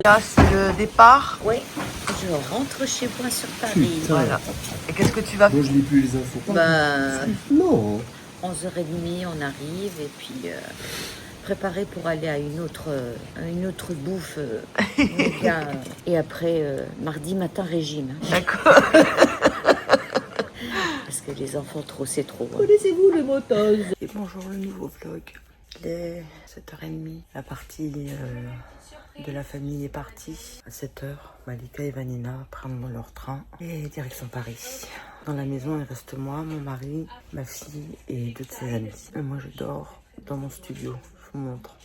Là, c'est le départ. Oui, je rentre chez moi sur Paris. Putain. Voilà. Et qu'est-ce que tu vas faire? Moi, je lis plus les infos. Non. 11h30, on arrive et puis préparer pour aller à une autre bouffe. Méga. Et après, mardi matin, régime. D'accord. Parce que les enfants, trop, c'est trop. Connaissez-vous le motose? Et bonjour, le nouveau vlog. Il est 7h30. La partie de la famille est partie. À 7h, Malika et Vanina prennent leur train et direction Paris. Dans la maison, il reste moi, mon mari, ma fille et deux de ses amis. Et moi, je dors dans mon studio. Je vous montre.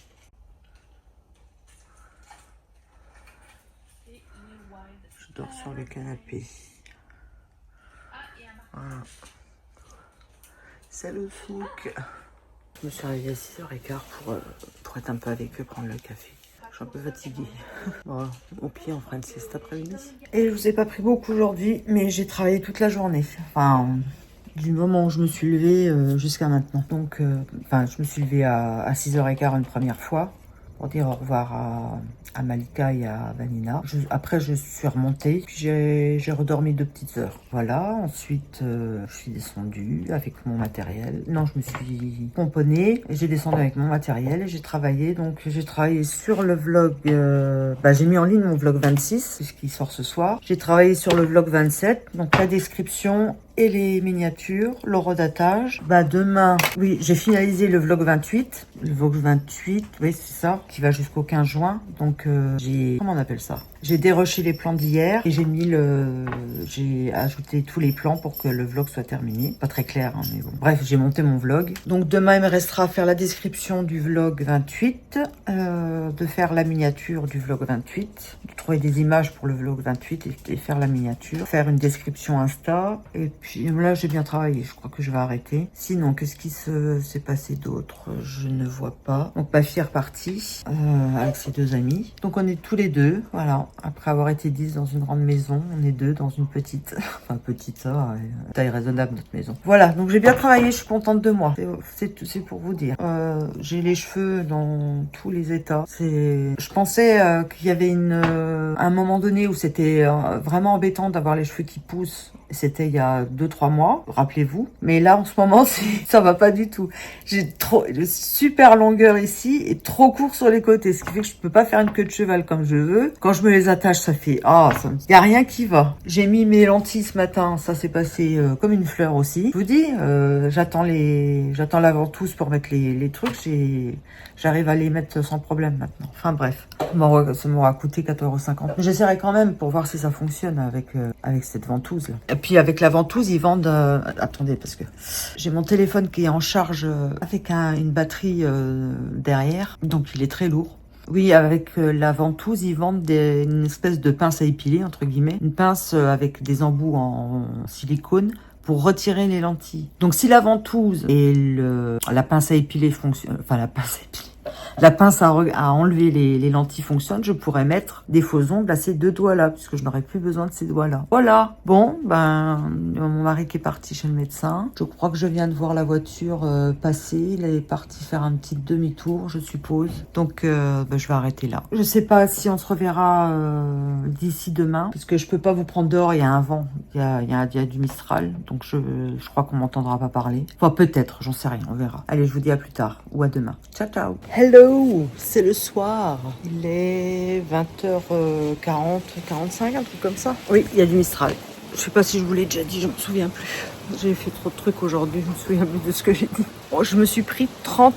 Je dors sur le canapé. Voilà. Salut Souk. Je me suis réveillée à 6h15 pour être un peu avec eux, prendre le café. Je suis un peu fatiguée. Bon, au pire, on fera une sieste après-midi. Et je vous ai pas pris beaucoup aujourd'hui, mais j'ai travaillé toute la journée. Enfin, du moment où je me suis levée jusqu'à maintenant. Donc, je me suis levée à 6h15 une première fois pour dire au revoir à Malika et à Vanina. Après, je suis remontée, puis j'ai redormi 2 petites heures. Voilà, ensuite, je suis descendue avec mon matériel. Non, je me suis pomponnée, et j'ai descendu avec mon matériel et j'ai travaillé. Donc, j'ai travaillé sur le vlog, j'ai mis en ligne mon vlog 26, puisqu'il sort ce soir. J'ai travaillé sur le vlog 27, donc la description et les miniatures, le redatage. Demain, oui, j'ai finalisé le vlog 28. Le vlog 28, oui, c'est ça, qui va jusqu'au 15 juin. Donc, comment on appelle ça? J'ai dérushé les plans d'hier et j'ai ajouté tous les plans pour que le vlog soit terminé. Pas très clair, hein, mais bon. Bref, j'ai monté mon vlog. Donc, demain, il me restera à faire la description du vlog 28, de faire la miniature du vlog 28, de trouver des images pour le vlog 28 et faire la miniature, faire une description Insta. Et puis là, j'ai bien travaillé. Je crois que je vais arrêter. Sinon, qu'est-ce qui s'est passé d'autre? Je ne vois pas. Donc, ma fille est repartie avec ses 2 amis. Donc, on est tous les deux. Voilà. Après avoir été 10 dans une grande maison, on est 2 dans une petite. Enfin, petite, ça, taille raisonnable, notre maison. Voilà. Donc, j'ai bien travaillé. Je suis contente de moi. C'est pour vous dire. J'ai les cheveux dans tous les états. Je pensais qu'il y avait un moment donné où c'était vraiment embêtant d'avoir les cheveux qui poussent. C'était il y a 2-3 mois, rappelez-vous. Mais là, en ce moment, ça va pas du tout. J'ai de super longueur ici et trop court sur les côtés. Ce qui fait que je peux pas faire une queue de cheval comme je veux. Quand je me les attache, ça fait, y a rien qui va. J'ai mis mes lentilles ce matin. Ça s'est passé comme une fleur aussi. Je vous dis, j'attends la ventouse pour mettre les trucs. J'arrive à les mettre sans problème maintenant. Enfin bref. Ça m'aura coûté 4,50 €. J'essaierai quand même pour voir si ça fonctionne avec cette ventouse là. Et puis avec la ventouse, ils vendent... attendez, parce que j'ai mon téléphone qui est en charge avec une batterie derrière. Donc il est très lourd. Oui, avec la ventouse, ils vendent une espèce de pince à épiler, entre guillemets. Une pince avec des embouts en silicone pour retirer les lentilles. Donc si la ventouse et la pince à épiler fonctionnent... Enfin, la pince à enlever les lentilles fonctionne, je pourrais mettre des faux ongles à ces 2 doigts-là, puisque je n'aurais plus besoin de ces doigts-là. Voilà. Bon, mon mari qui est parti chez le médecin. Je crois que je viens de voir la voiture passer. Il est parti faire un petit demi-tour, je suppose. Donc, je vais arrêter là. Je sais pas si on se reverra d'ici demain, puisque je peux pas vous prendre dehors, il y a un vent. Il y a du Mistral, donc je crois qu'on m'entendra pas parler. Enfin, peut-être, j'en sais rien, on verra. Allez, je vous dis à plus tard, ou à demain. Ciao, ciao. Hello, c'est le soir. Il est 20h40, 45, un truc comme ça. Oui, il y a du Mistral. Je sais pas si je vous l'ai déjà dit, je me souviens plus. J'ai fait trop de trucs aujourd'hui, je me souviens plus de ce que j'ai dit. Bon, je me suis pris pas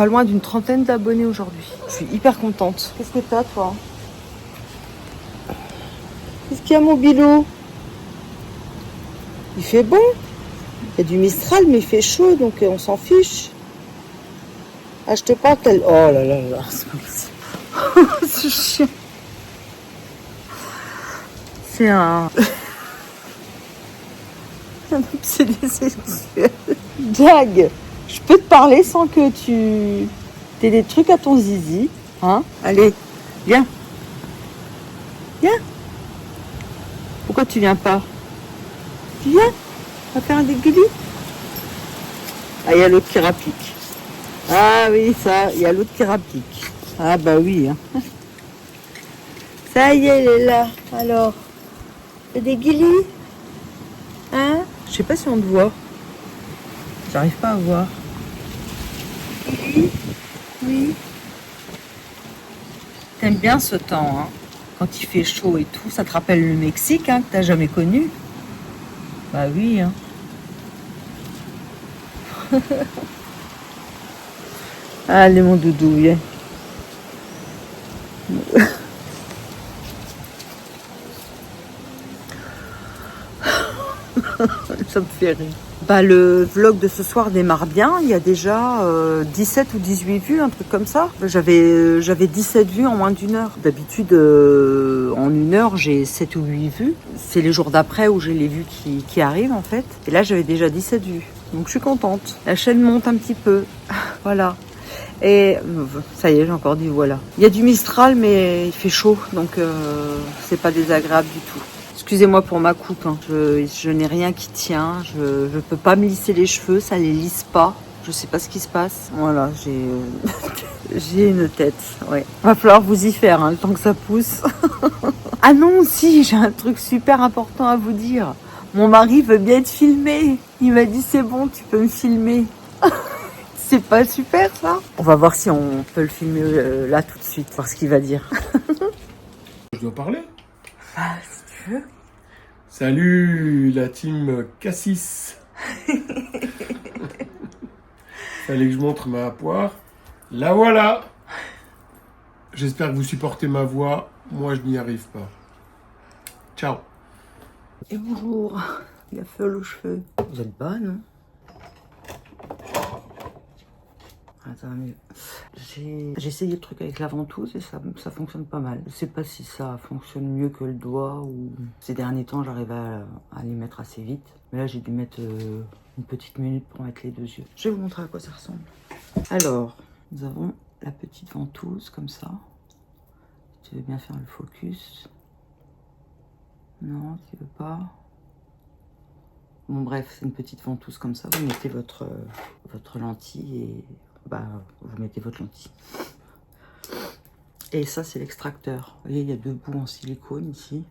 loin d'une trentaine d'abonnés aujourd'hui. Je suis hyper contente. Qu'est-ce que t'as, toi? Qu'est-ce qu'il y a, mon bilou? Il fait bon. Il y a du Mistral, mais il fait chaud, donc on s'en fiche. Ah, je te parle tel... Oh là là là, c'est pas possible. C'est chiant. C'est un obsédé sexuel. Jag, je peux te parler sans que tu aies des trucs à ton zizi. Hein? Allez, viens. Viens. Pourquoi tu viens pas? Viens. On va faire un dégueulis. Ah, il y a l'autre qui rapplique. Ah oui, ça, il y a l'autre qui rapplique. Ah bah oui. Hein. Ça y est, elle est là. Alors, c'est des guilis? Hein? Je sais pas si on te voit. J'arrive pas à voir. Guilis? Oui. T'aimes bien ce temps, hein? Quand il fait chaud et tout, ça te rappelle le Mexique, hein, que t'as jamais connu? Bah oui, hein. Allez, mon doudou, viens. Ça me fait rire. Bah, le vlog de ce soir démarre bien. Il y a déjà 17 ou 18 vues, un truc comme ça. J'avais 17 vues en moins d'une heure. D'habitude, en une heure, j'ai 7 ou 8 vues. C'est les jours d'après où j'ai les vues qui arrivent, en fait. Et là, j'avais déjà 17 vues. Donc, je suis contente. La chaîne monte un petit peu. Voilà. Et ça y est, j'ai encore dit voilà. Il y a du Mistral, mais il fait chaud. Donc, c'est pas désagréable du tout. Excusez-moi pour ma coupe, hein. Je n'ai rien qui tient, je peux pas me lisser les cheveux, ça les lisse pas. Je sais pas ce qui se passe. Voilà, j'ai une tête, ouais. Va falloir vous y faire, hein, le temps que ça pousse. Ah non, si, j'ai un truc super important à vous dire. Mon mari veut bien être filmé. Il m'a dit c'est bon, tu peux me filmer. C'est pas super ça? On va voir si on peut le filmer là tout de suite, voir ce qu'il va dire. Je dois parler. Ah, si tu veux. Salut la team Cassis. Fallait que je montre ma poire. La voilà. J'espère que vous supportez ma voix. Moi, je n'y arrive pas. Ciao. Et bonjour, il a fait aux cheveux. Vous êtes bonne, non? Attends, mais j'ai essayé le truc avec la ventouse et ça fonctionne pas mal. Je sais pas si ça fonctionne mieux que le doigt ou... Ces derniers temps, j'arrivais à les mettre assez vite. Mais là, j'ai dû mettre une petite minute pour mettre les deux yeux. Je vais vous montrer à quoi ça ressemble. Alors, nous avons la petite ventouse comme ça. Tu veux bien faire le focus? Non, tu veux pas? Bon bref, c'est une petite ventouse comme ça. Vous mettez votre lentille et bah vous mettez votre lentille. Et ça c'est l'extracteur. Vous voyez, il y a deux bouts en silicone ici.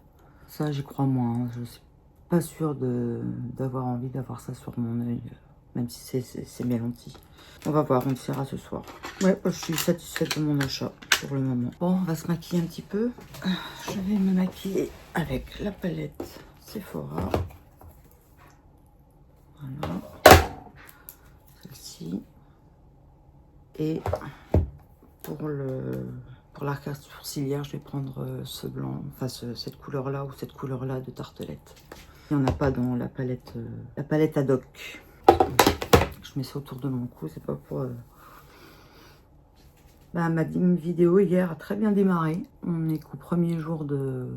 Ça j'y crois moins. Hein. Je suis pas sûre d'avoir envie d'avoir ça sur mon œil, même si c'est mes lentilles. On va voir, on le verra ce soir. Ouais, je suis satisfaite de mon achat pour le moment. Bon, on va se maquiller un petit peu. Je vais me maquiller avec la palette Sephora. Voilà, celle-ci. Et pour l'arcade sourcilière, je vais prendre ce blanc, enfin cette couleur-là ou cette couleur-là de tartelette. Il n'y en a pas dans la palette ad hoc. Je mets ça autour de mon cou, c'est pas pour... Bah, ma vidéo hier a très bien démarré. On est qu'au premier jour de...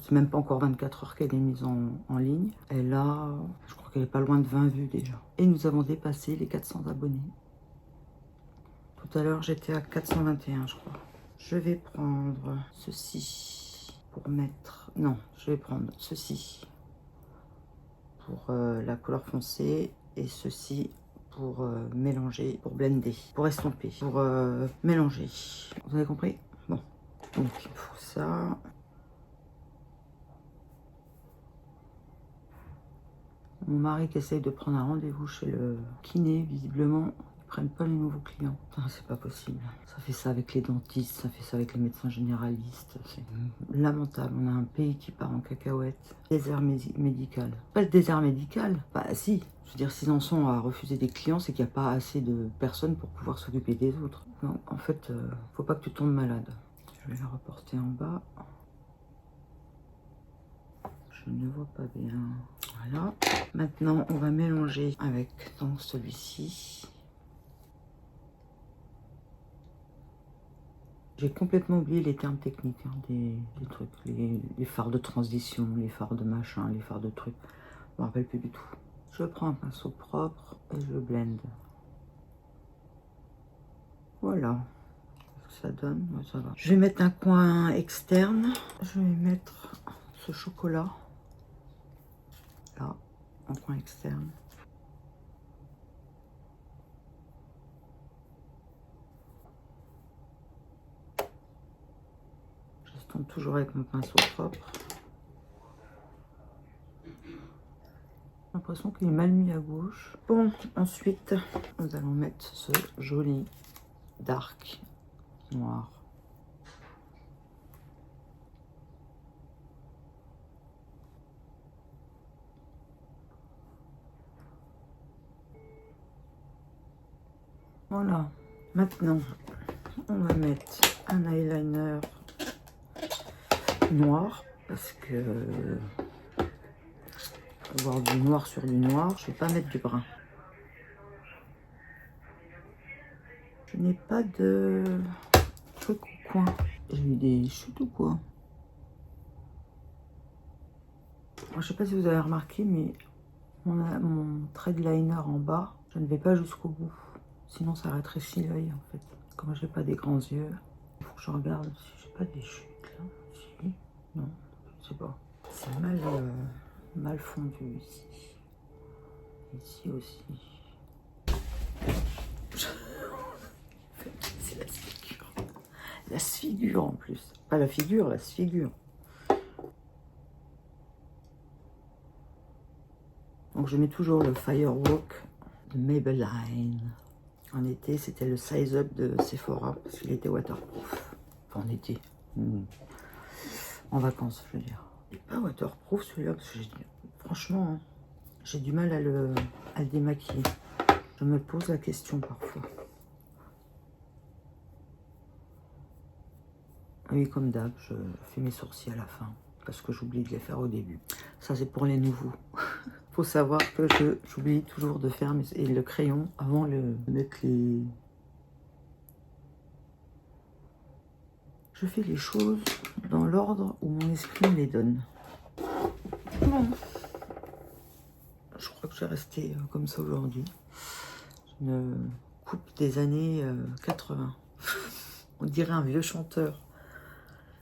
C'est même pas encore 24 heures qu'elle est mise en ligne. Et là, je crois qu'elle est pas loin de 20 vues déjà. Et nous avons dépassé les 400 abonnés. Tout à l'heure, j'étais à 421, je crois. Je vais prendre ceci pour mettre... Non, je vais prendre ceci pour la couleur foncée et ceci pour mélanger, pour blender, pour estomper, pour mélanger. Vous avez compris? Bon, donc pour ça... Mon mari qui essaye de prendre un rendez-vous chez le kiné, visiblement, ils prennent pas les nouveaux clients. C'est pas possible. Ça fait ça avec les dentistes, ça fait ça avec les médecins généralistes. C'est lamentable. On a un pays qui part en cacahuète. Désert médical. Pas le désert médical. Bah si. Je veux dire, s'ils en sont à refuser des clients, c'est qu'il n'y a pas assez de personnes pour pouvoir s'occuper des autres. Non, en fait, faut pas que tu tombes malade. Je vais la reporter en bas. Je ne vois pas bien. Voilà. Maintenant, on va mélanger avec donc celui-ci. J'ai complètement oublié les termes techniques, hein, des trucs, les phares de transition, les phares de machin, les phares de trucs. Je me rappelle plus du tout. Je prends un pinceau propre et je blende. Voilà. Ça donne, ouais, ça va. Je vais mettre un coin externe. Je vais mettre ce chocolat. Là, en coin externe. tombe toujours avec mon pinceau propre. J'ai l'impression qu'il est mal mis à gauche. Bon, ensuite, nous allons mettre ce joli dark noir. Voilà. Maintenant, on va mettre un eyeliner noir parce que pour avoir du noir sur du noir, je ne vais pas mettre du brun. Je n'ai pas de truc au coin. J'ai eu des chutes ou quoi? Je ne sais pas si vous avez remarqué, mais mon trait de liner en bas, je ne vais pas jusqu'au bout. Sinon, ça rétrécit l'œil en fait. Comme je n'ai pas des grands yeux, il faut que je regarde si j'ai pas des chutes là. Si. Non, je sais pas. C'est mal fondu ici. Ici aussi. C'est la figure. La figure en plus. Pas la figure, la figure. Donc je mets toujours le Firewalk de Maybelline. En été, c'était le Size Up de Sephora parce qu'il était waterproof. Enfin, en été. En vacances, je veux dire. Il n'est pas waterproof celui-là parce que franchement, hein, j'ai du mal à le démaquiller. Je me pose la question parfois. Oui, comme d'hab, je fais mes sourcils à la fin parce que j'oublie de les faire au début. Ça, c'est pour les nouveaux. Faut savoir que j'oublie toujours de faire le crayon avant de mettre les... Je fais les choses dans l'ordre où mon esprit me les donne. Bon. Je crois que je vais rester comme ça aujourd'hui. Une coupe des années 80. On dirait un vieux chanteur.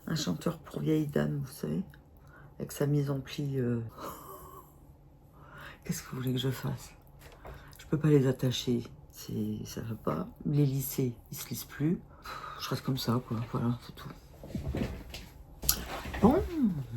Un chanteur pour vieille dame, vous savez. Avec sa mise en pli... Qu'est-ce que vous voulez que je fasse? Je peux pas les attacher, ça va pas. Les lisser, ils se lissent plus. Je reste comme ça, quoi. Voilà, c'est tout. Bon,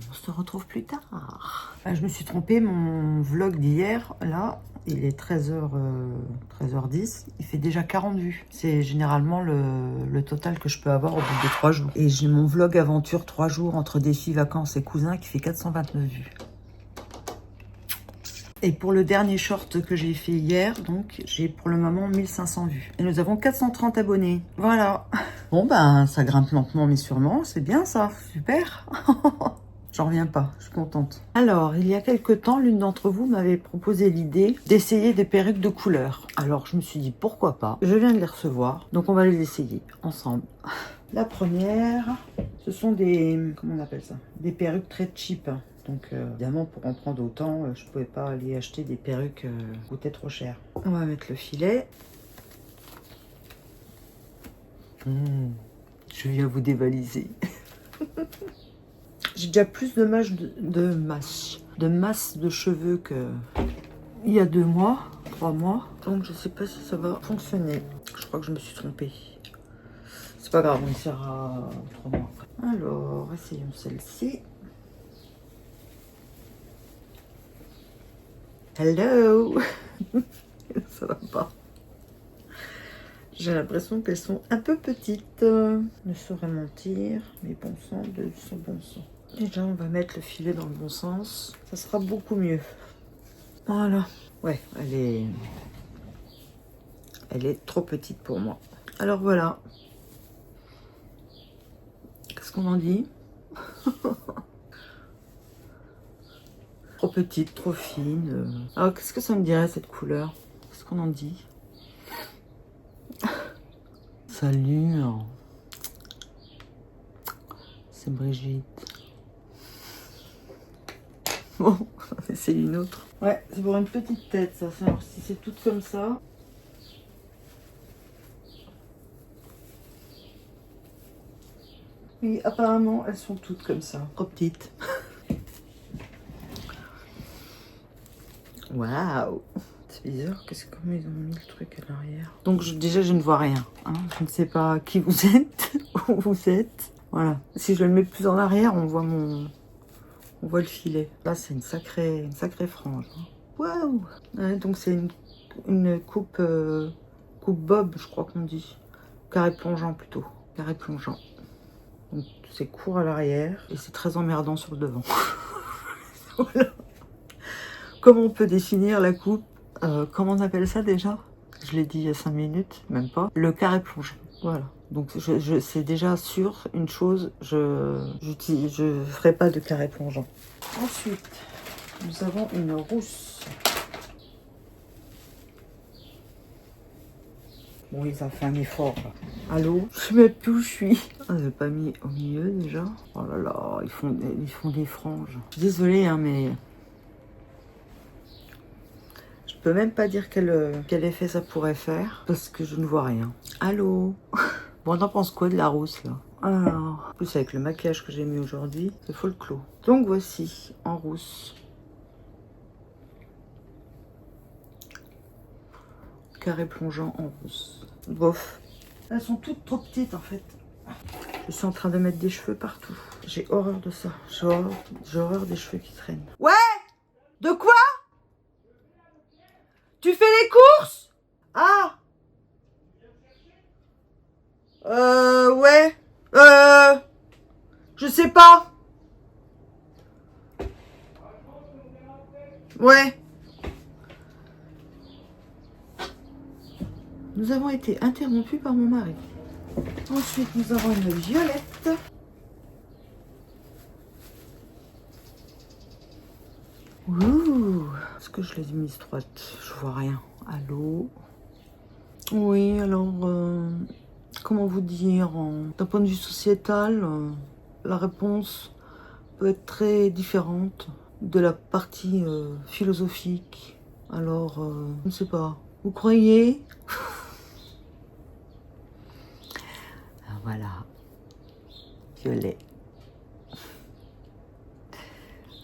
on se retrouve plus tard. Je me suis trompée, mon vlog d'hier, là, il est 13h10. Il fait déjà 40 vues. C'est généralement le total que je peux avoir au bout de 3 jours. Et j'ai mon vlog aventure 3 jours entre défis, vacances et cousins qui fait 429 vues. Et pour le dernier short que j'ai fait hier, donc j'ai pour le moment 1500 vues. Et nous avons 430 abonnés. Voilà. Bon ben ça grimpe lentement mais sûrement, c'est bien ça, super. J'en reviens pas, je suis contente. Alors, il y a quelques temps, l'une d'entre vous m'avait proposé l'idée d'essayer des perruques de couleur. Alors je me suis dit pourquoi pas. Je viens de les recevoir, donc on va les essayer ensemble. La première, ce sont des, comment on appelle ça? Des perruques très cheap. Donc évidemment, pour en prendre autant, je ne pouvais pas aller acheter des perruques qui coûtaient trop cher. On va mettre le filet. Je viens vous dévaliser. J'ai déjà plus de masse de cheveux que il y a 2 mois, 3 mois. Donc je ne sais pas si ça va fonctionner. Je crois que je me suis trompée. C'est pas grave, on essaiera 3 mois après. Alors, essayons celle-ci. Hello. Ça va pas. J'ai l'impression qu'elles sont un peu petites. Ne saurais mentir, mais bon sang de son bon sang. Déjà, on va mettre le filet dans le bon sens. Ça sera beaucoup mieux. Voilà. Ouais, elle est trop petite pour moi. Alors voilà. Qu'est-ce qu'on en dit? Trop petite, trop fine. Alors, qu'est-ce que ça me dirait, cette couleur? Qu'est-ce qu'on en dit? Salut. C'est Brigitte. Bon, c'est une autre. Ouais, c'est pour une petite tête, ça. Alors, si c'est toutes comme ça... Oui, apparemment, elles sont toutes comme ça. Trop petites. Waouh! C'est bizarre, comment ils ont mis le truc à l'arrière? Donc déjà je ne vois rien. Hein. Je ne sais pas qui vous êtes, où vous êtes. Voilà. Si je le mets plus en arrière, on voit le filet. Là, c'est une sacrée frange. Waouh! Ouais, donc c'est une coupe, coupe bob, je crois qu'on dit. Carré plongeant plutôt. Carré plongeant. Donc c'est court à l'arrière et c'est très emmerdant sur le devant. Voilà. Comment on peut définir la coupe? Comment on appelle ça déjà? Je l'ai dit il y a 5 minutes, même pas. Le carré plongeant. Voilà. Donc c'est déjà sûr une chose, je ferai pas de carré plongeant. Ensuite, nous avons une rousse. Bon, ils ont fait un effort là. Allô? Je sais même plus où je suis. Ah, je l'ai pas mis au milieu déjà. Oh là là, ils font des franges. Désolée, hein, mais je peux même pas dire quel effet ça pourrait faire parce que je ne vois rien. Allô? Bon, t'en penses quoi de la rousse là? Alors, en plus avec le maquillage que j'ai mis aujourd'hui, c'est full clos. Donc voici en rousse. Carré plongeant en rousse. Bof. Elles sont toutes trop petites en fait. Je suis en train de mettre des cheveux partout. J'ai horreur de ça. J'ai horreur des cheveux qui traînent. Ouais? De quoi? Tu fais les courses? Ah! Ouais. Je sais pas. Ouais. Nous avons été interrompus par mon mari. Ensuite, nous avons une violette. Ouh. Est-ce que je l'ai mise droite? Je vois rien. Allô? Oui, alors, comment vous dire? D'un point de vue sociétal, la réponse peut être très différente de la partie philosophique. Alors, je ne sais pas. Vous croyez? Voilà, violet.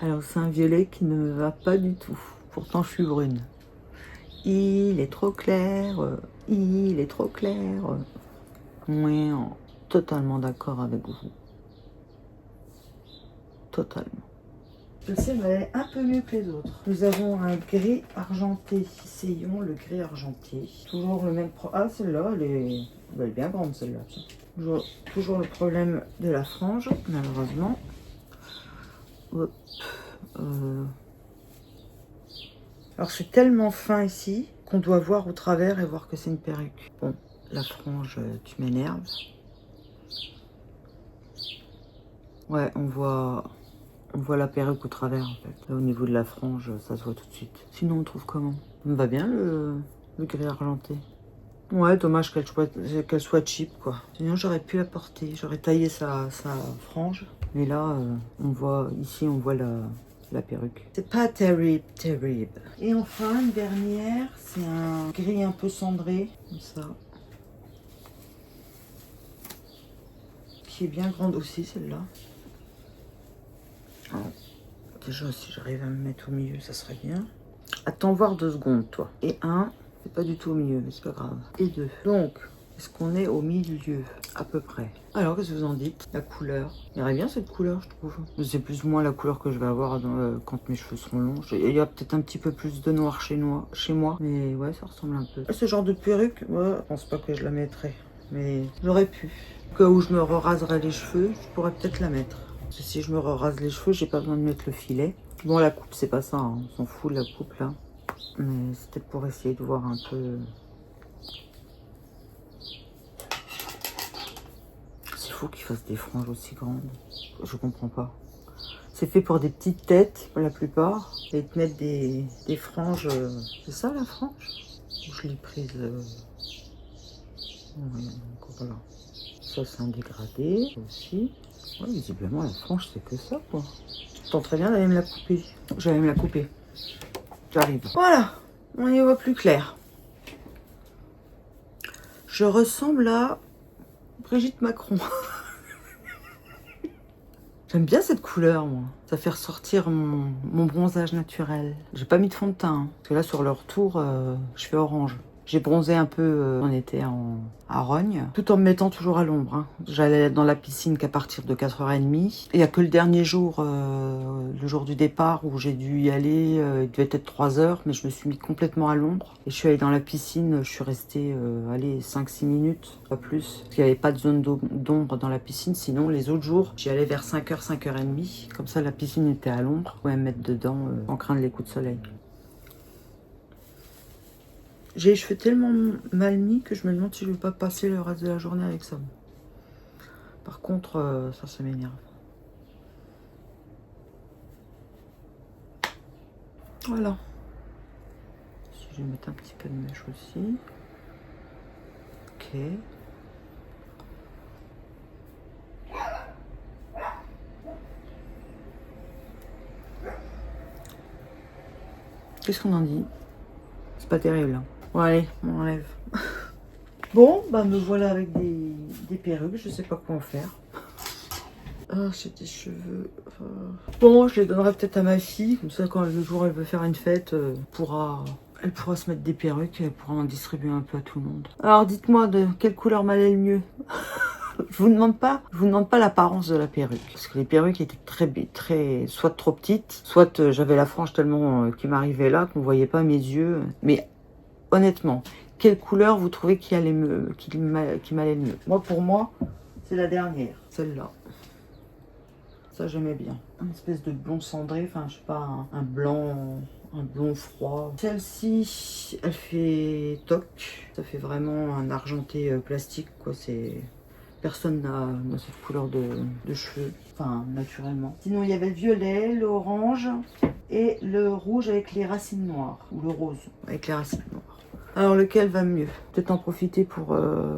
Alors c'est un violet qui ne me va pas du tout. Pourtant je suis brune. Il est trop clair. Il est trop clair. Oui, totalement d'accord avec vous. Totalement. Le ciel va aller un peu mieux que les autres. Nous avons un gris argenté. Essayons le gris argenté. Toujours le même Ah, celle-là, elle est bien grande, celle-là. Toujours le problème de la frange, malheureusement. Hop. Alors, c'est tellement fin ici qu'on doit voir au travers et voir que c'est une perruque. Bon, la frange, tu m'énerves. Ouais, on voit la perruque au travers, en fait. Là, au niveau de la frange, ça se voit tout de suite. Sinon, on trouve comment? Ça me va bien, le gris argenté. Ouais, dommage qu'elle soit cheap, quoi. Sinon, j'aurais pu la porter. J'aurais taillé sa frange. Mais là, on voit la perruque. C'est pas terrible. Et enfin, une dernière, c'est un gris un peu cendré, comme ça. Qui est bien grande aussi, celle-là. Déjà, si j'arrive à me mettre au milieu, ça serait bien. Attends voir 2 secondes, toi. Et un, c'est pas du tout au milieu, mais c'est pas grave. Et 2. Donc, est-ce qu'on est au milieu, à peu près? Alors, qu'est-ce que vous en dites? La couleur. Il y aurait bien cette couleur, je trouve. C'est plus ou moins la couleur que je vais avoir quand mes cheveux seront longs. Il y a peut-être un petit peu plus de noir chez moi. Mais ouais, ça ressemble un peu. Ce genre de perruque, ouais, je pense pas que je la mettrais. Mais j'aurais pu. Au cas où je me raserais les cheveux, je pourrais peut-être la mettre. Parce que si je me rase les cheveux, j'ai pas besoin de mettre le filet. Bon, la coupe, c'est pas ça. Hein. On s'en fout de la coupe, là. Mais c'était pour essayer de voir un peu... C'est fou qu'ils fassent des franges aussi grandes. Je comprends pas. C'est fait pour des petites têtes, pour la plupart. Et te mettre des franges... C'est ça, la frange? Je l'ai prise... Oui, donc voilà. Ça, c'est un dégradé aussi. Ouais, visiblement, la frange, c'est que ça, quoi. Je tente très bien d'aller me la couper. J'allais me la couper. J'arrive. Voilà, on y voit plus clair. Je ressemble à Brigitte Macron. J'aime bien cette couleur, moi. Ça fait ressortir mon bronzage naturel. J'ai pas mis de fond de teint, hein, parce que là, sur le retour, je fais orange. J'ai bronzé un peu, on était à Rognes, tout en me mettant toujours à l'ombre. Hein. J'allais dans la piscine qu'à partir de 4h30. Il n'y a que le dernier jour, le jour du départ, où j'ai dû y aller, il devait être 3h, mais je me suis mis complètement à l'ombre. Et je suis allée dans la piscine, je suis restée 5-6 minutes, pas plus. Parce qu'il n'y avait pas de zone d'ombre dans la piscine, sinon les autres jours, j'y allais vers 5h, 5h30. Comme ça, la piscine était à l'ombre, je pouvais me mettre dedans sans craindre les coups de soleil. J'ai les cheveux tellement mal mis que je me demande si je vais pas passer le reste de la journée avec ça. Par contre, ça m'énerve. Voilà. Je vais mettre un petit peu de mèche aussi. Ok. Qu'est-ce qu'on en dit? C'est pas terrible. Hein. Bon allez, on enlève. Bon, bah me voilà avec des perruques, je sais pas quoi en faire. Ah, j'ai des cheveux. Bon, je les donnerai peut-être à ma fille, comme ça quand le jour elle veut faire une fête, elle pourra se mettre des perruques et elle pourra en distribuer un peu à tout le monde. Alors dites-moi de quelle couleur m'allait le mieux. Je vous demande pas l'apparence de la perruque, parce que les perruques étaient très, soit trop petites, soit j'avais la frange tellement qui m'arrivait là qu'on voyait pas mes yeux. Mais honnêtement, quelle couleur vous trouvez qui m'allait le mieux? Pour moi, c'est la dernière, celle-là. Ça j'aimais bien, une espèce de blond cendré, enfin je sais pas, un blond froid. Celle-ci, elle fait toc, ça fait vraiment un argenté plastique quoi. C'est personne n'a cette couleur de cheveux, enfin naturellement. Sinon il y avait le violet, l'orange et le rouge avec les racines noires, ou le rose avec les racines noires. Alors lequel va mieux? Peut-être en profiter pour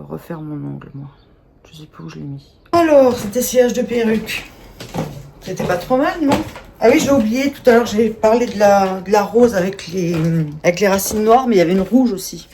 refaire mon ongle moi. Je sais plus où je l'ai mis. Alors cet essayage de perruque, c'était pas trop mal non? Ah oui, j'ai oublié tout à l'heure, j'ai parlé de la rose avec les racines noires, mais il y avait une rouge aussi.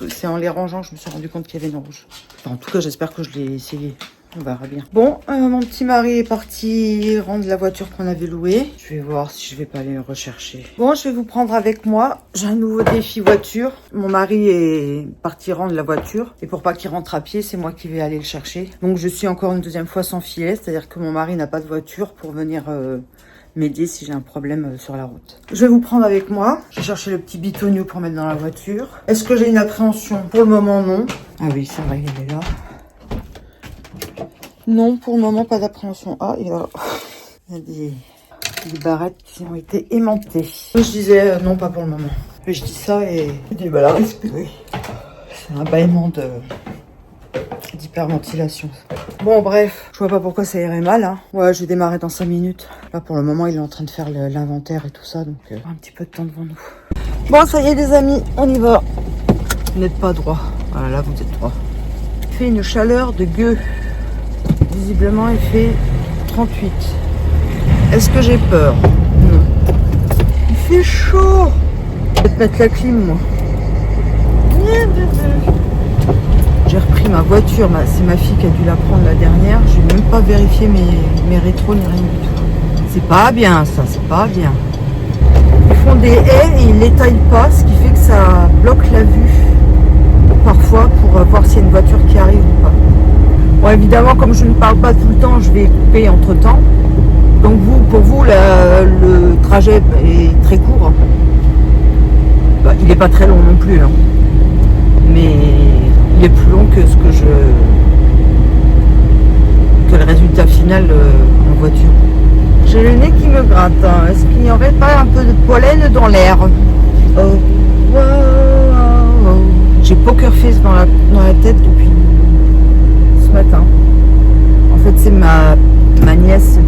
C'est en les rangeant que je me suis rendu compte qu'il y avait une rouge. Enfin, en tout cas, j'espère que je l'ai essayé. On verra bien. Bon, mon petit mari est parti rendre la voiture qu'on avait louée. Je vais voir si je vais pas aller le rechercher. Bon, je vais vous prendre avec moi. J'ai un nouveau défi voiture. Mon mari est parti rendre la voiture. Et pour pas qu'il rentre à pied, c'est moi qui vais aller le chercher. Donc, je suis encore une deuxième fois sans filet. C'est-à-dire que mon mari n'a pas de voiture pour venir m'aider si j'ai un problème sur la route. Je vais vous prendre avec moi. J'ai cherché le petit bitonio pour mettre dans la voiture. Est-ce que j'ai une appréhension? Pour le moment, non. Ah oui, c'est vrai, il est là. Non, pour le moment, pas d'appréhension. Ah, il y a des barrettes qui ont été aimantées. Je disais non, pas pour le moment. Et je dis ça et j'ai du mal à respirer. C'est un bâillement d'hyperventilation. Bon, bref, je vois pas pourquoi ça irait mal. Hein. Ouais, je vais démarrer dans 5 minutes. Là, pour le moment, il est en train de faire l'inventaire et tout ça, donc un petit peu de temps devant nous. Bon, ça y est, les amis, on y va. Vous n'êtes pas droit. Voilà, là, vous êtes droit. Il fait une chaleur de gueux. Visiblement, il fait 38. Est-ce que j'ai peur? Non. Il fait chaud. Je vais te mettre la clim, moi. J'ai repris ma voiture. C'est ma fille qui a dû la prendre la dernière. Je n'ai même pas vérifié mes rétros ni rien du tout. C'est pas bien, ça. C'est pas bien. Ils font des haies et ils les taillent pas, ce qui fait que ça bloque la vue. Parfois, pour voir s'il y a une voiture qui arrive ou pas. Bon, évidemment, comme je ne parle pas tout le temps, je vais couper entre temps. Donc pour vous, le trajet est très court. Bah, il n'est pas très long non plus, hein. Mais il est plus long que que le résultat final en voiture. J'ai le nez qui me gratte. Hein. Est-ce qu'il n'y aurait pas un peu de pollen dans l'air? Oh, oh, oh, oh. J'ai poker face dans la tête depuis ce matin. En fait, c'est ma nièce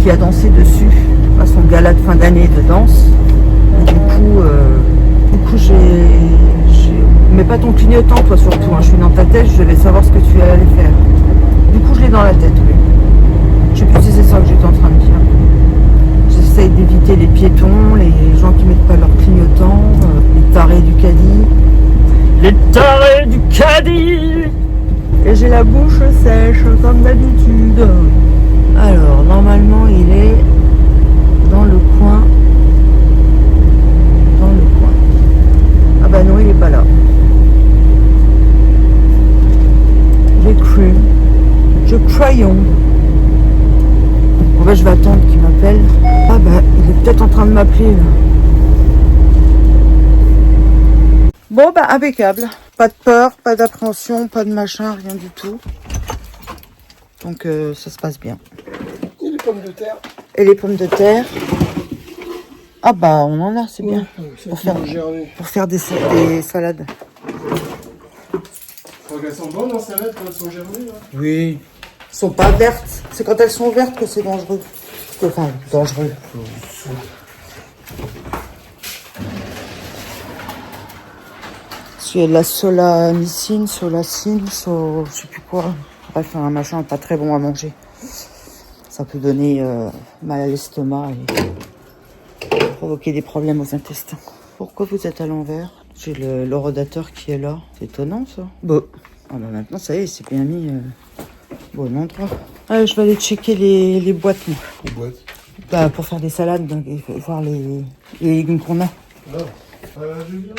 qui a dansé dessus à son gala de fin d'année de danse. Et du coup, mais pas ton clignotant, toi surtout. Hein. Je suis dans ta tête, je devais savoir ce que tu allais faire. Du coup, je l'ai dans la tête, oui. Je sais plus si c'est ça que j'étais en train de dire. J'essaye d'éviter les piétons, les gens qui mettent pas leur clignotant, les tarés du caddie. Les tarés du caddie! Et j'ai la bouche sèche, comme d'habitude. Alors, normalement, il est dans le coin. Dans le coin. Je crayon. Bon bah je vais attendre qu'il m'appelle. Ah bah il est peut-être en train de m'appeler là. Bon bah impeccable. Pas de peur, pas d'appréhension, pas de machin, rien du tout. Donc ça se passe bien. Et les pommes de terre. Et les pommes de terre. Ah bah on en a, c'est bien. Pour Pour faire des salades. Elles sont bonnes en salade quand elles sont germées là. Oui. Elles sont pas vertes. C'est quand elles sont vertes que c'est dangereux. Enfin, dangereux. Parce qu'il y a de la solanacine, je sais plus quoi. Bref, un machin pas très bon à manger. Ça peut donner mal à l'estomac et provoquer des problèmes aux intestins. Pourquoi vous êtes à l'envers? J'ai le rodateur qui est là. C'est étonnant ça. Bon. Ah bah maintenant ça y est, c'est bien mis bon endroit. Allez, je vais aller checker les boîtes. Moi. Les boîtes. Bah, pour faire des salades, donc il faut voir les légumes qu'on a. Ah, Julien,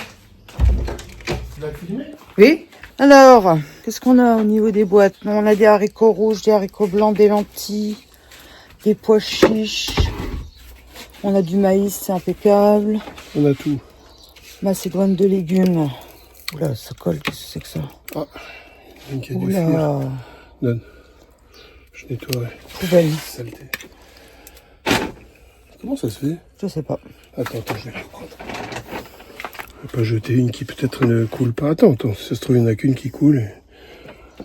tu l'as filmé? Oui. Alors, qu'est-ce qu'on a au niveau des boîtes? On a des haricots rouges, des haricots blancs, des lentilles, des pois chiches. On a du maïs, c'est impeccable. On a tout. Macédoine de légumes. Oula, ça colle, qu'est-ce que c'est que ça? Ah, il y a du fuir. Oula, Donne. Je nettoie. poubelle. Saleté. Comment ça se fait? Je sais pas. Attends, je vais la reprendre. Je vais pas jeter une qui peut-être ne coule pas. Attends, si ça se trouve, il n'y en a qu'une qui coule.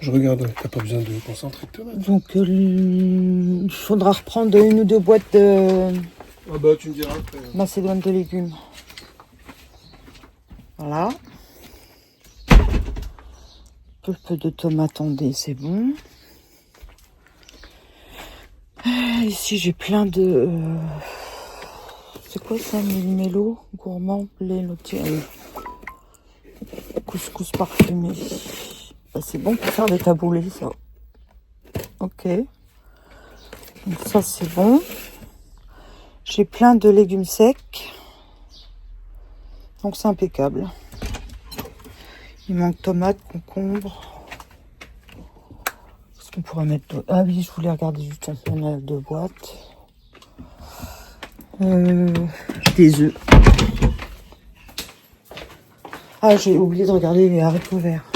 Je regarde, t'as pas besoin de concentrer de tomates. Donc, il faudra reprendre une ou deux boîtes de Ah bah, tu me diras après. macédoine de légumes. Voilà. Pulpe de tomate en dés, c'est bon. Ici, j'ai plein de... c'est quoi ça? Mélo, gourmand, blé, lotier. Couscous parfumé. Bah, c'est bon pour faire des taboulés, ça. Ok. Donc ça, c'est bon. J'ai plein de légumes secs. Donc c'est impeccable. Il manque tomates, concombres. Qu'est-ce qu'on pourrait mettre d'autre? Ah oui, je voulais regarder juste on a 2 boîtes. Des œufs. Ah, j'ai oublié de regarder les haricots verts.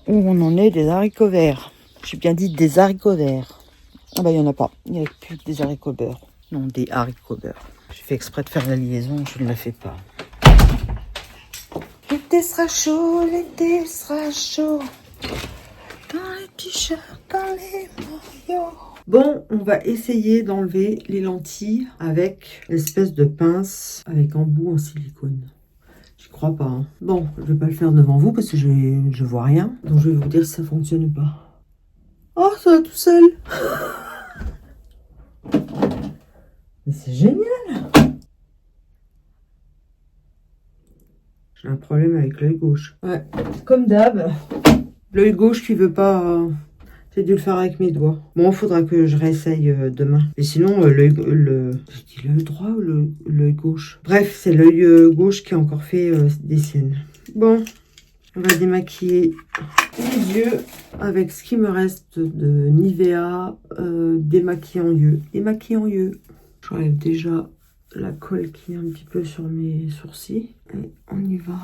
Où on en est des haricots verts? J'ai bien dit des haricots verts. Ah bah il n'y en a pas. Il n'y a plus que des haricots beurre. Non, des haricots beurre. J'ai fait exprès de faire la liaison, je ne la fais pas. L'été sera chaud, l'été sera chaud. Dans les t-shirts, dans les maillots. Bon, on va essayer d'enlever les lentilles avec l'espèce de pince avec embout en silicone. J'y crois pas. Hein. Bon, je vais pas le faire devant vous parce que je vois rien. Donc je vais vous dire si ça fonctionne ou pas. Oh, ça va tout seul. Mais c'est génial. J'ai un problème avec l'œil gauche. Ouais, comme d'hab. L'œil gauche qui veut pas... J'ai dû le faire avec mes doigts. Bon, il faudra que je réessaye demain. Et sinon, j'ai dit l'œil droit ou l'œil gauche? Bref, c'est l'œil gauche qui a encore fait des siennes. Bon, on va démaquiller les yeux avec ce qui me reste de Nivea démaquillant yeux. Démaquillant yeux. J'enlève déjà la colle qui est un petit peu sur mes sourcils. Et on y va.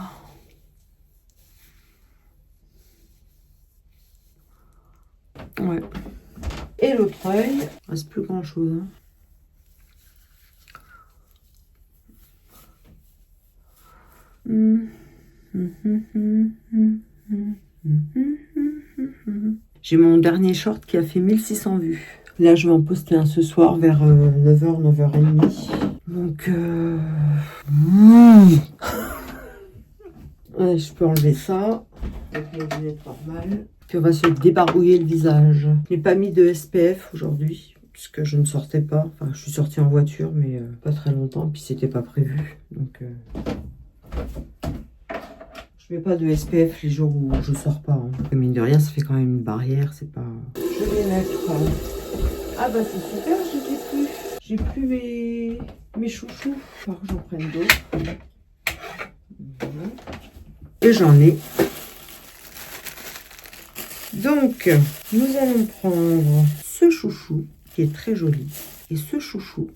Ouais. Et l'autre œil, il reste plus grand chose. Hein. J'ai mon dernier short qui a fait 1600 vues. Là, je vais en poster un ce soir vers 9h, 9h30. Donc, ouais, je peux enlever ça. Avec mes lunettes normales. Puis on va se débarouiller le visage. Je n'ai pas mis de SPF aujourd'hui, puisque je ne sortais pas. Enfin, je suis sortie en voiture, mais pas très longtemps, puis c'était pas prévu. Donc, je mets pas de SPF les jours où je sors pas. Hein. Et mine de rien, ça fait quand même une barrière, c'est pas... Je vais mettre... Ah bah c'est super, je les ai plus. J'ai plus mes chouchous. Il faut que j'en prenne d'autres. Et j'en ai. Donc, nous allons prendre ce chouchou qui est très joli et ce chouchou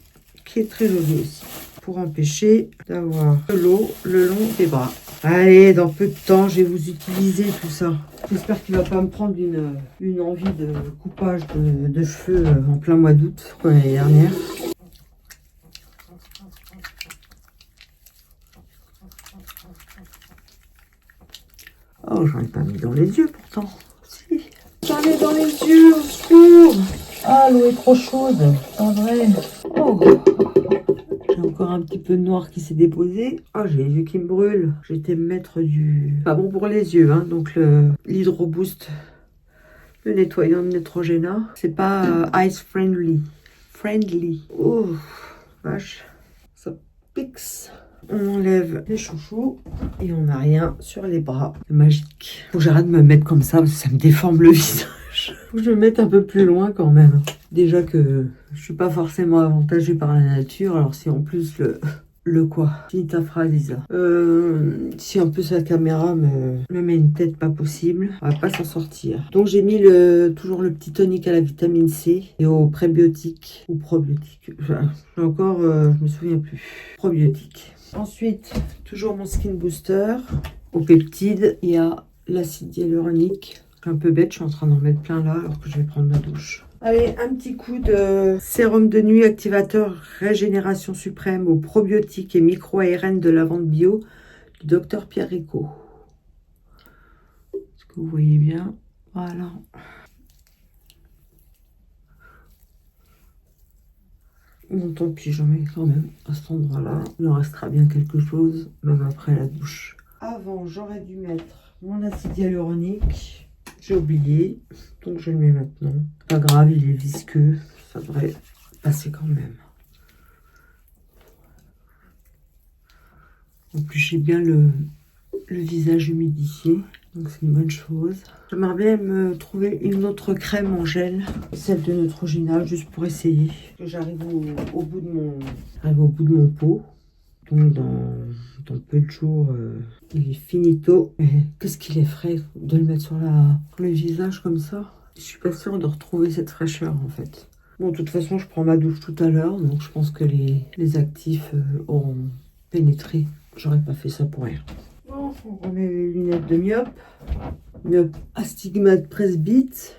qui est très joli aussi pour empêcher d'avoir de l'eau le long des bras. Allez, dans peu de temps, je vais vous utiliser tout ça. J'espère qu'il ne va pas me prendre une envie de coupage de cheveux en plein mois d'août, comme l'année dernière. Oh, j'en ai pas mis dans les yeux pourtant. Si. J'en ai dans les yeux, au secours. Ah, l'eau est trop chaude, en vrai. Oh. J'ai encore un petit peu de noir qui s'est déposé. Ah, j'ai les yeux qui me brûlent. J'ai été me mettre du... Pas bon pour les yeux, hein. Donc l'Hydro Boost, le nettoyant de Neutrogena. C'est pas ice friendly. Oh, vache. Ça pique. On enlève les chouchous et on n'a rien sur les bras. C'est magique. Faut que j'arrête de me mettre comme ça parce que ça me déforme le visage. Faut que je me mette un peu plus loin quand même. Déjà que je suis pas forcément avantagée par la nature. Alors si en plus le quoi? Finis ta phrase, Lisa. Si en plus la caméra me met une tête pas possible, on va pas s'en sortir. Donc j'ai mis toujours le petit tonique à la vitamine C et au prébiotique ou probiotique. Encore, je me souviens plus. Probiotique. Ensuite, toujours mon skin booster. Au peptide, il y a l'acide hyaluronique. Je suis un peu bête, je suis en train d'en mettre plein là alors que je vais prendre ma douche. Allez, un petit coup de sérum de nuit activateur régénération suprême au probiotique et micro-ARN de lavande bio du docteur Pierre Rico. Est-ce que vous voyez bien? Voilà. Bon, tant pis, j'en mets quand même à cet endroit-là. Il en restera bien quelque chose, même après la douche. Avant, j'aurais dû mettre mon acide hyaluronique. J'ai oublié, donc je le mets maintenant. Pas grave, il est visqueux. Ça devrait passer quand même. En plus, j'ai bien le visage humidifié. Donc c'est une bonne chose. J'aimerais bien me trouver une autre crème en gel, celle de Neutrogena, juste pour essayer. J'arrive au bout de mon pot. Donc dans peu de jours, il est finito. Mais qu'est-ce qu'il est frais de le mettre sur le visage comme ça. Je suis pas sûre de retrouver cette fraîcheur en fait. Bon, de toute façon, je prends ma douche tout à l'heure, donc je pense que les actifs auront pénétré. J'aurais pas fait ça pour rien. Bon, on remet les lunettes de myope. Myope astigmate presbyte.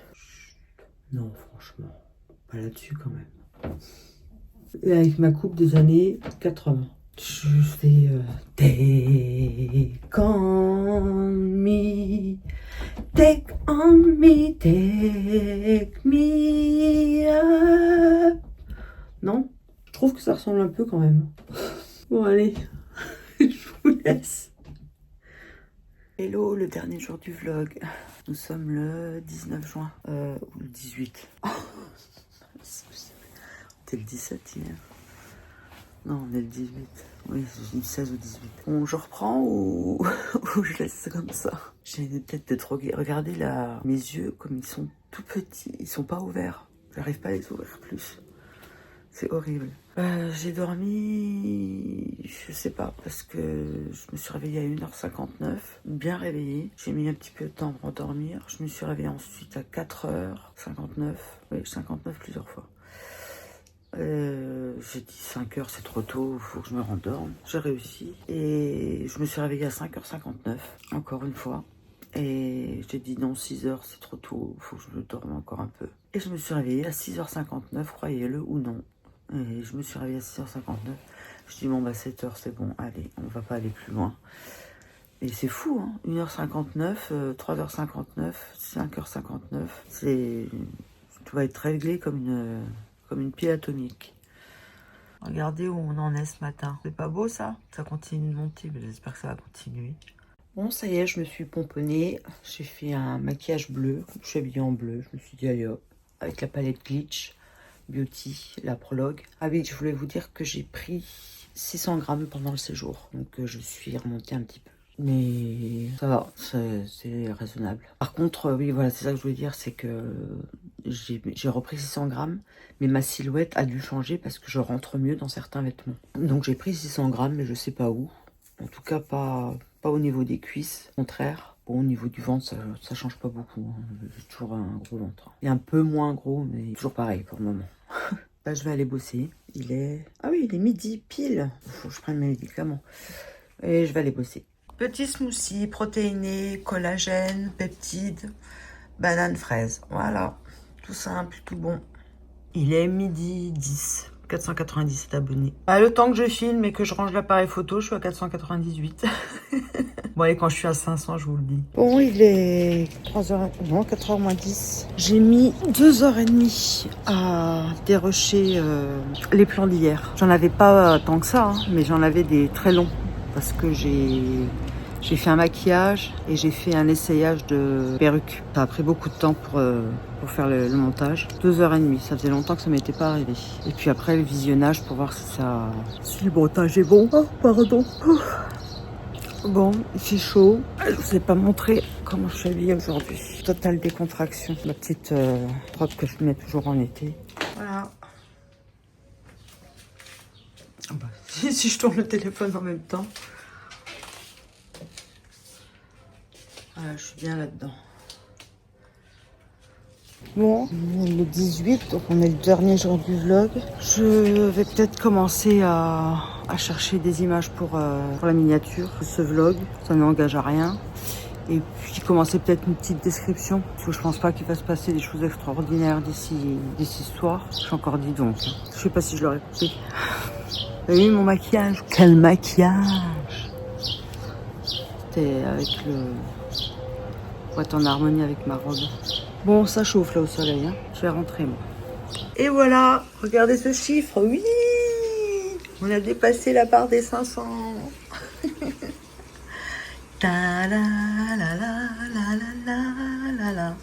Non, franchement, pas là-dessus quand même. Et avec ma coupe des années 80. Je fais take on me, take on me, take me up. Non, je trouve que ça ressemble un peu quand même. Bon, allez, je vous laisse. Hello, le dernier jour du vlog. Nous sommes le 19 juin, ou le 18. C'était le 17 hier. Non, on est le 18. Oui, c'est le 16 ou 18. Bon, je reprends ou je laisse comme ça. J'ai peut-être de trop... Regardez là, mes yeux, comme ils sont tout petits. Ils sont pas ouverts. J'arrive pas à les ouvrir plus. C'est horrible. J'ai dormi... Je sais pas, parce que je me suis réveillée à 1h59. Bien réveillée. J'ai mis un petit peu de temps pour endormir. Je me suis réveillée ensuite à 4h59. Oui, 59 plusieurs fois. J'ai dit 5h c'est trop tôt, il faut que je me rendorme. J'ai réussi et je me suis réveillée à 5h59, encore une fois. Et j'ai dit non, 6h c'est trop tôt, il faut que je me dorme encore un peu. Et je me suis réveillée à 6h59, croyez-le ou non. Et je me suis réveillée à 6h59. Je dis bon bah 7h c'est bon, allez, on va pas aller plus loin. Et c'est fou, hein, 1h59, 3h59, 5h59, c'est... Tout va être réglé comme une pile atomique. Regardez où on en est ce matin. C'est pas beau ça? Ça continue de monter, mais j'espère que ça va continuer. Bon, ça y est, je me suis pomponnée. J'ai fait un maquillage bleu. Je suis habillée en bleu. Je me suis dit, allez hop, avec la palette Glitch Beauty, la prologue. Ah oui, je voulais vous dire que j'ai pris 600 grammes pendant le séjour. Donc je suis remontée un petit peu. Mais ça va, c'est raisonnable. Par contre, oui, voilà, c'est ça que je voulais dire, c'est que j'ai repris 600 grammes, mais ma silhouette a dû changer parce que je rentre mieux dans certains vêtements. Donc j'ai pris 600 grammes, mais je sais pas où. En tout cas, pas au niveau des cuisses, au contraire. Bon, au niveau du ventre, ça change pas beaucoup. Hein. J'ai toujours un gros ventre. Et un peu moins gros, mais toujours pareil pour le moment. Là, je vais aller bosser. Il est... Ah oui, il est midi pile. Il faut que je prenne mes médicaments. Et je vais aller bosser. Petit smoothie protéiné, collagène, peptides, banane fraise. Voilà. Tout simple, tout bon. Il est midi 10. 497 abonnés. Le temps que je filme et que je range l'appareil photo, je suis à 498. Bon, et quand je suis à 500, je vous le dis. Bon, il est 3h... Non, 4h moins 10. J'ai mis 2h30 à dérocher les plans d'hier. J'en avais pas tant que ça, hein, mais j'en avais des très longs. Parce que j'ai fait un maquillage et j'ai fait un essayage de perruque. Ça a pris beaucoup de temps pour faire le montage. 2h30, ça faisait longtemps que ça m'était pas arrivé. Et puis après le visionnage pour voir si le montage est bon. Oh, pardon. Bon, il fait chaud. Je vous ai pas montré comment je suis habillée aujourd'hui. Totale décontraction. Ma petite robe que je mets toujours en été. Voilà. Bah, si je tourne le téléphone en même temps. Voilà, je suis bien là-dedans. Bon, on est le 18, donc on est le dernier jour du vlog. Je vais peut-être commencer à chercher des images pour la miniature de ce vlog. Ça n'engage à rien. Et puis commencer peut-être une petite description. Parce que je pense pas qu'il va se passer des choses extraordinaires d'ici ce soir. J'ai encore dit donc. Je sais pas si je l'aurais coupé. Vous avez vu mon maquillage? Quel maquillage! C'était avec le... pour être en harmonie avec ma robe. Bon, ça chauffe là au soleil, hein. Je vais rentrer moi. Et voilà, regardez ce chiffre, oui! On a dépassé la barre des 500. Ta la la la la la la la la.